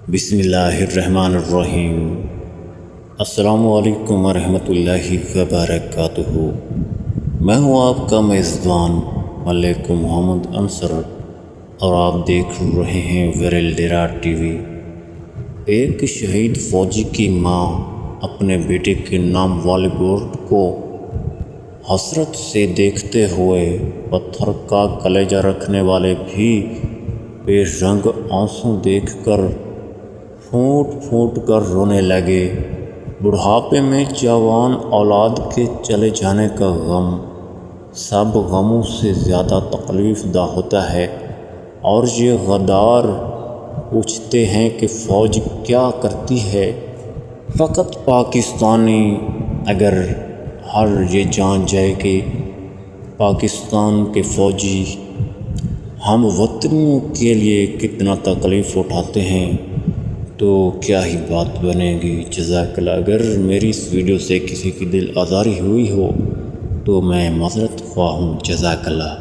بسم اللہ الرحمن الرحیم۔ السلام علیکم ورحمۃ اللہ وبرکاتہ۔ میں ہوں آپ کا میزبان ملک محمد انصر اور آپ دیکھ رہے ہیں ویرلڈیرا ٹی وی۔ ایک شہید فوجی کی ماں اپنے بیٹے کے نام والے بورڈ کو حسرت سے دیکھتے ہوئے پتھر کا کلیجہ رکھنے والے بھی بے رنگ آنسو دیکھ کر پھوٹ پھوٹ کر رونے لگے۔ بڑھاپے میں جوان اولاد کے چلے جانے کا غم سب غموں سے زیادہ تکلیف دہ ہوتا ہے، اور یہ غدار پوچھتے ہیں کہ فوج کیا کرتی ہے۔ فقط پاکستانی اگر ہر یہ جان جائے کہ پاکستان کے فوجی ہم وطنوں کے لیے کتنا تکلیف اٹھاتے ہیں تو کیا ہی بات بنے گی۔ جزاک اللہ۔ اگر میری اس ویڈیو سے کسی کی دل آزاری ہوئی ہو تو میں معذرت خواہ ہوں۔ جزاک اللہ۔